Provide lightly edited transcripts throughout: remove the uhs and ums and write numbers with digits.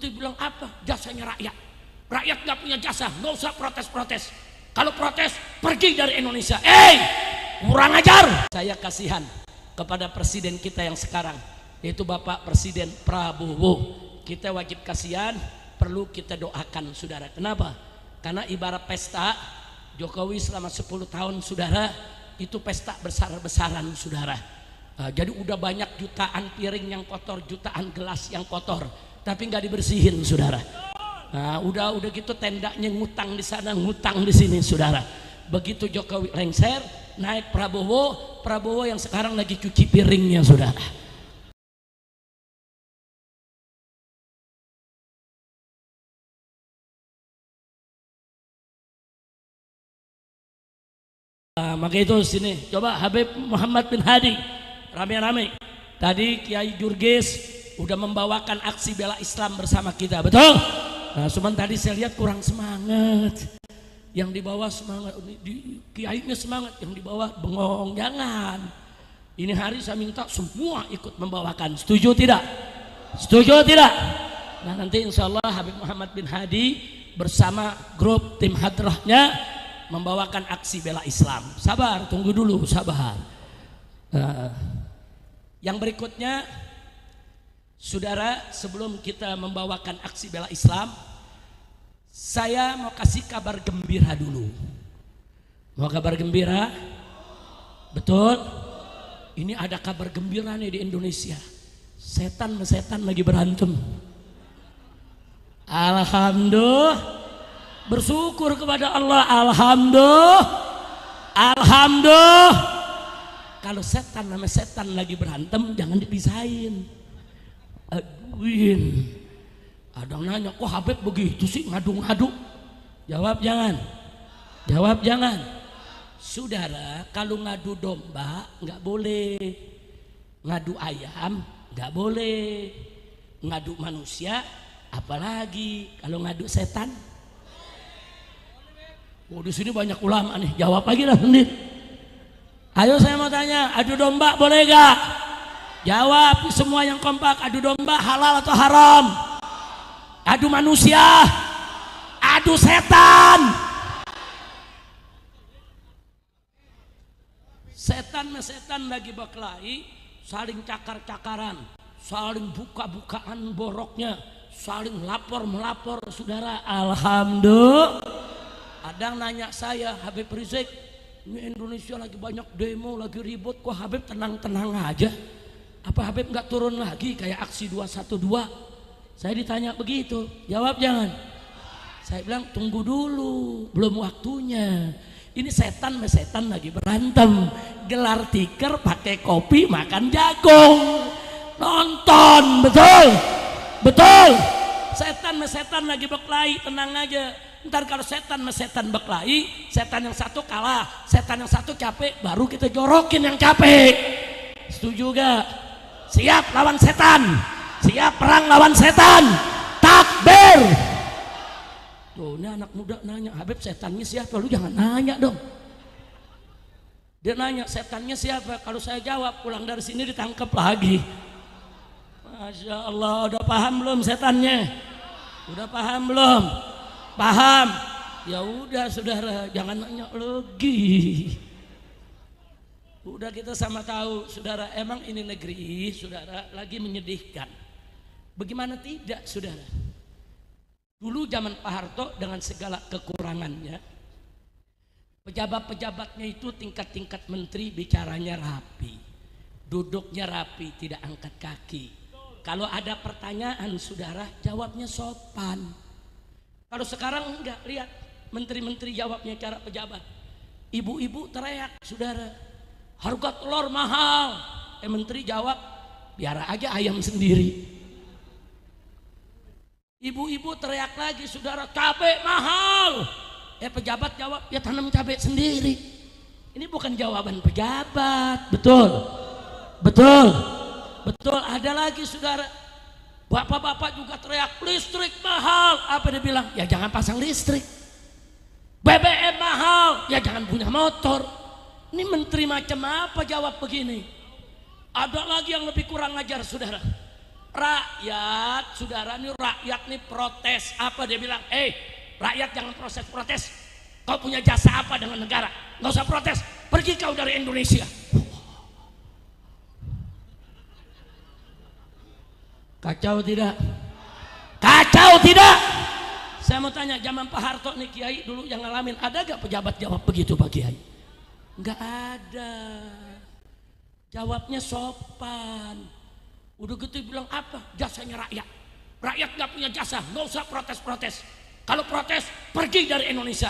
Begitu bilang apa? Jasanya rakyat. Rakyat nggak punya jasa, nggak usah protes-protes. Kalau protes, pergi dari Indonesia. Kurang ajar. Saya kasihan kepada presiden kita yang sekarang, yaitu Bapak Presiden Prabowo. Kita wajib kasihan, perlu kita doakan saudara. Kenapa? Karena ibarat pesta, Jokowi selama 10 tahun saudara, itu pesta besar-besaran saudara. Jadi udah banyak jutaan piring yang kotor, jutaan gelas yang kotor, tapi nggak dibersihin saudara. Udah gitu tendanya ngutang di sana, ngutang di sini saudara. Begitu Jokowi lengser, naik Prabowo yang sekarang lagi cuci piringnya saudara. Maka itu sini, coba Habib Muhammad bin Hadi rame-rame. Tadi Kiai Jurgis udah membawakan aksi bela Islam bersama kita, betul? Nah, cuman tadi saya lihat kurang semangat. Yang di bawah semangat, kiainya semangat, yang di bawah bengong. Jangan. Ini hari saya minta semua ikut membawakan. Setuju tidak? Setuju tidak? Nah, nanti insya Allah Habib Muhammad bin Hadi bersama grup tim hadrahnya membawakan aksi bela Islam. Sabar, tunggu dulu, sabar. Yang berikutnya, saudara, sebelum kita membawakan aksi bela Islam, saya mau kasih kabar gembira dulu. Mau kabar gembira? Betul? Ini ada kabar gembira nih di Indonesia. Setan lagi berantem. Alhamdulillah, bersyukur kepada Allah. Alhamdulillah. Kalau setan sama setan lagi berantem, jangan dipisahin. Aduin. Ada yang nanya, kok Habib begitu sih ngadu-ngadu? Jawab jangan. Jawab jangan. Saudara, kalau ngadu domba nggak boleh. Ngadu ayam nggak boleh. Ngadu manusia apalagi. Kalau ngadu setan. Di sini banyak ulama nih. Jawab lagi lah sendiri. Ayo saya mau tanya, adu domba boleh gak? Jawab semua yang kompak. Adu domba halal atau haram? Adu manusia, adu setan. Setan sama setan lagi berkelahi, saling cakar-cakaran, saling buka-bukaan boroknya, saling lapor-melapor saudara. Alhamdulillah. Ada yang nanya saya, Habib Rizik, ini Indonesia lagi banyak demo, lagi ribut, kok Habib tenang-tenang aja? Apa Habib nggak turun lagi kayak aksi 212? Saya ditanya begitu, jawab jangan. Saya bilang tunggu dulu, belum waktunya. Ini setan sama setan lagi berantem, gelar tikar, pakai kopi, makan jagung, nonton, betul, betul. Setan sama setan lagi berkelahi, tenang aja. Ntar kalau setan sama setan berkelahi, setan yang satu kalah, setan yang satu capek, baru kita jorokin yang capek. Setuju gak? Siap lawan setan. Siap perang lawan setan. Takbir. Tuh, ini anak muda nanya, Habib setannya siapa? Lu jangan nanya dong. Dia nanya setannya siapa? Kalau saya jawab, pulang dari sini ditangkap lagi. Masya Allah, udah paham belum setannya? Udah paham belum? Paham? Ya udah saudara, jangan nanya lagi. Udah kita sama tahu saudara, emang ini negeri saudara lagi menyedihkan. Bagaimana tidak saudara? Dulu zaman Pak Harto dengan segala kekurangannya, pejabat-pejabatnya itu tingkat-tingkat menteri bicaranya rapi, duduknya rapi, tidak angkat kaki. Kalau ada pertanyaan saudara, jawabnya sopan. Kalau sekarang enggak, lihat menteri-menteri jawabnya cara pejabat. Ibu-ibu teriak saudara, harga telur mahal. Menteri jawab, biar aja ayam sendiri. Ibu-ibu teriak lagi saudara, cabai mahal. Pejabat jawab, ya tanam cabai sendiri. Ini bukan jawaban pejabat. Betul, betul, betul. Ada lagi saudara, bapak-bapak juga teriak, listrik mahal. Apa dia bilang? Ya jangan pasang listrik. BBM mahal, ya jangan punya motor. Ini menteri macam apa jawab begini? Ada lagi yang lebih kurang ajar saudara. Rakyat, saudara, nih rakyat nih protes. Apa dia bilang? Rakyat jangan protes. Kau punya jasa apa dengan negara? Nggak usah protes, pergi kau dari Indonesia. Kacau tidak? Kacau tidak? Saya mau tanya, zaman Pak Harto nih Kiai dulu yang ngalamin, ada gak pejabat jawab begitu Pak Kiai? Nggak ada. Jawabnya sopan. Udah gitu bilang apa? Jasanya rakyat. Rakyat gak punya jasa, nggak usah protes. Kalau protes, pergi dari Indonesia.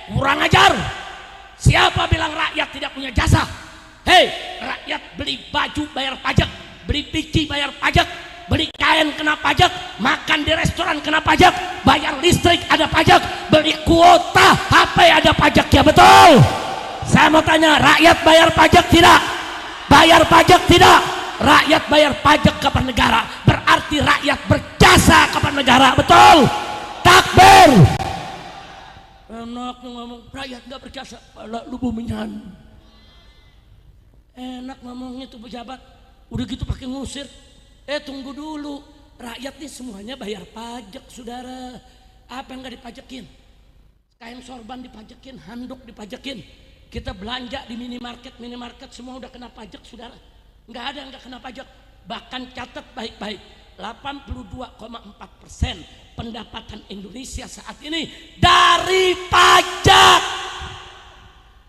Kurang ajar. Siapa bilang rakyat tidak punya jasa? Rakyat beli baju bayar pajak, beli pici bayar pajak, beli kain kena pajak, makan di restoran kena pajak, bayar listrik ada pajak, beli kuota HP ada pajak, ya betul? Saya mau tanya, rakyat bayar pajak tidak? Bayar pajak tidak? Rakyat bayar pajak kepada negara, berarti rakyat berjasa kepada negara, betul? Takbir. Enak ngomong rakyat gak berjasa, pala lu bumingan. Enak ngomongnya tuh pejabat, udah gitu pakai ngusir. Tunggu dulu, rakyat nih semuanya bayar pajak, saudara. Apa yang gak dipajakin? Kain sorban dipajakin, handuk dipajakin. Kita belanja di minimarket semua udah kena pajak, saudara. Nggak ada yang nggak kena pajak. Bahkan catat baik-baik, 82,4% pendapatan Indonesia saat ini dari pajak.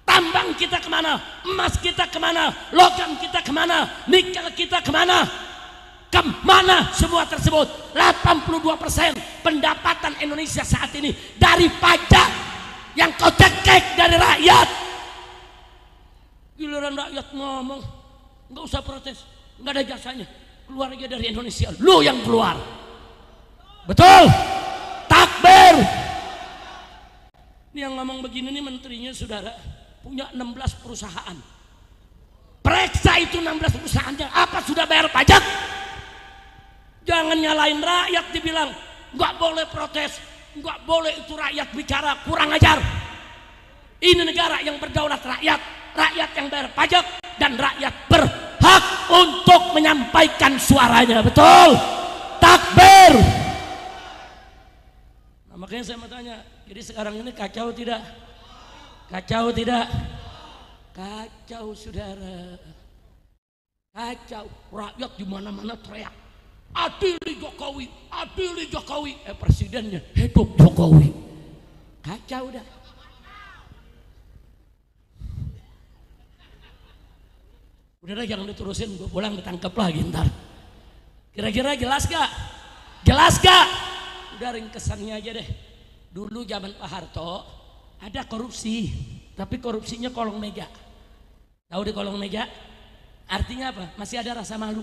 Tambang kita kemana? Emas kita kemana? Logam kita kemana? Nikel kita kemana? Kemana semua tersebut? 82% pendapatan Indonesia saat ini dari pajak yang kau cekek dari rakyat. Giliran rakyat ngomong, nggak usah protes, nggak ada jasanya, keluar aja dari Indonesia. Lu yang keluar, betul? Takbir. Ini yang ngomong begini nih menterinya, saudara, punya 16 perusahaan. Periksa itu 16 perusahaannya, apa sudah bayar pajak? Jangan nyalain rakyat, dibilang nggak boleh protes, nggak boleh itu rakyat bicara, kurang ajar. Ini negara yang berdaulat rakyat, rakyat yang bayar pajak, dan rakyat berhak untuk menyampaikan suaranya, betul? Takbir. Nah, makanya saya mau tanya, jadi sekarang ini kacau tidak? Kacau tidak? Kacau, saudara. Kacau. Rakyat di mana-mana teriak, adili Jokowi, adili Jokowi. Presidennya, hidup Jokowi. Kacau dah. Udah jangan diterusin, gue pulang ditangkap lagi ntar. Kira-kira jelas gak? Jelas gak? Udah ringkesannya aja deh. Dulu zaman Pak Harto ada korupsi, tapi korupsinya kolong meja. Tahu di kolong meja? Artinya apa? Masih ada rasa malu.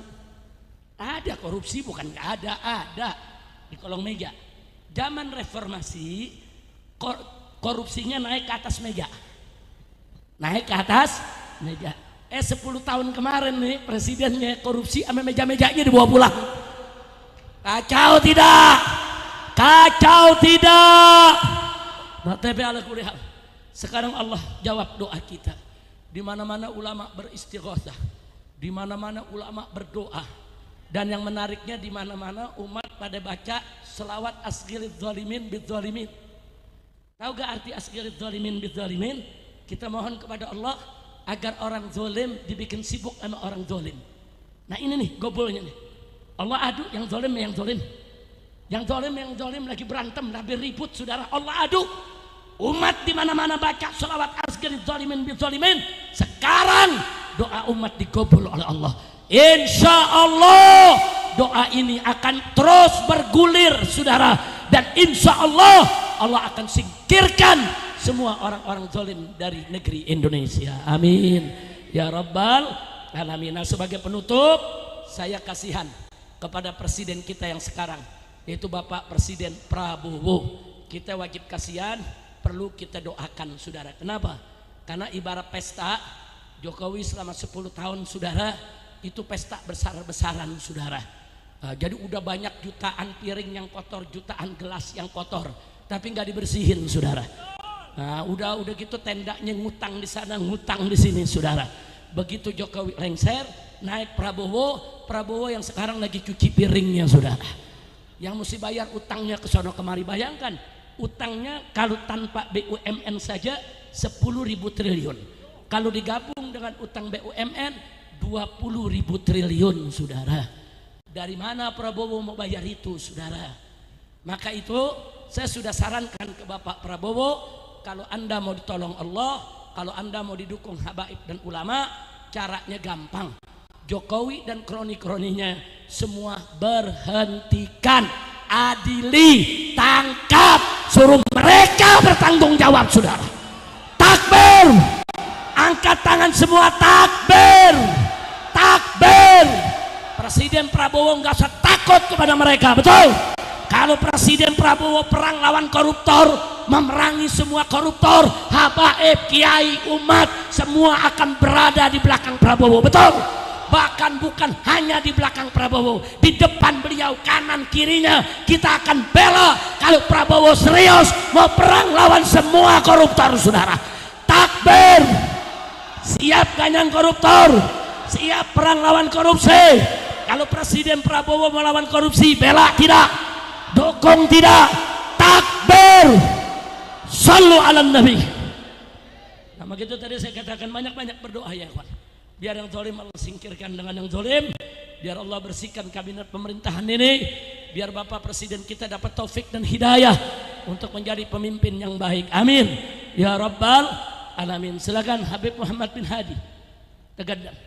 Ada korupsi, bukan gak ada, ada di kolong meja. Zaman reformasi korupsinya naik ke atas meja. Naik ke atas meja. 10 tahun kemarin nih presidennya korupsi sama meja-mejanya dibawa pulang. Kacau tidak? Kacau tidak? Nah, tapi ala kulli hal, sekarang Allah jawab doa kita. Di mana-mana ulama beristighatsah, di mana-mana ulama berdoa, dan yang menariknya di mana-mana umat pada baca selawat asghilidz zalimin bidzalimin. Tahu gak arti asghilidz zalimin bidzalimin? Kita mohon kepada Allah agar orang zolim dibikin sibuk sama orang zolim. Nah ini nih gobolnya nih. Allah adu yang zolim yang zolim. Yang zolim lagi berantem, lagi ribut, saudara. Allah adu. Umat di mana-mana baca selawat asghilidz zalimin bidzalimin. Sekarang doa umat digobol oleh Allah. Insya Allah doa ini akan terus bergulir, saudara. Dan insya Allah Allah akan singkirkan semua orang-orang zalim dari negeri Indonesia. Amin ya rabbal alamin. Nah, sebagai penutup, saya kasihan kepada presiden kita yang sekarang, yaitu Bapak Presiden Prabowo. Kita wajib kasihan, perlu kita doakan, saudara. Kenapa? Karena ibarat pesta, Jokowi selama 10 tahun, saudara, itu pesta besar-besaran, saudara. Jadi udah banyak jutaan piring yang kotor, jutaan gelas yang kotor, tapi nggak dibersihin, saudara. Nah, udah gitu tendanya ngutang di sana, ngutang di sini, saudara. Begitu Jokowi lengser, naik Prabowo, Prabowo yang sekarang lagi cuci piringnya saudara, yang mesti bayar utangnya ke sono kemari. Bayangkan utangnya kalau tanpa BUMN saja 10.000 triliun, kalau digabung dengan utang BUMN 20.000 triliun saudara. Dari mana Prabowo mau bayar itu saudara? Maka itu saya sudah sarankan ke Bapak Prabowo, kalau Anda mau ditolong Allah, kalau Anda mau didukung habaib dan ulama, caranya gampang. Jokowi dan kroni-kroninya semua berhentikan, adili, tangkap, suruh mereka bertanggung jawab saudara. Takbir, angkat tangan semua, takbir, takbir. Presiden Prabowo nggak usah takut kepada mereka, betul? Kalau Presiden Prabowo perang lawan koruptor, memerangi semua koruptor, habaib, kiai, umat, semua akan berada di belakang Prabowo, betul? Bahkan bukan hanya di belakang Prabowo, di depan beliau, kanan kirinya kita akan bela. Kalau Prabowo serius mau perang lawan semua koruptor saudara. Takbir, siap ganyang koruptor, siap perang lawan korupsi. Kalau Presiden Prabowo melawan korupsi, bela tidak, dukung tidak, takbir, sallu ala nabi. Nah begitu tadi saya katakan, banyak-banyak berdoa ya kawan. Biar yang zalim Allah singkirkan dengan yang zalim, biar Allah bersihkan kabinet pemerintahan ini, biar Bapak Presiden kita dapat taufik dan hidayah untuk menjadi pemimpin yang baik. Amin ya rabbal alamin. Silakan Habib Muhammad bin Hadi Tegaddam.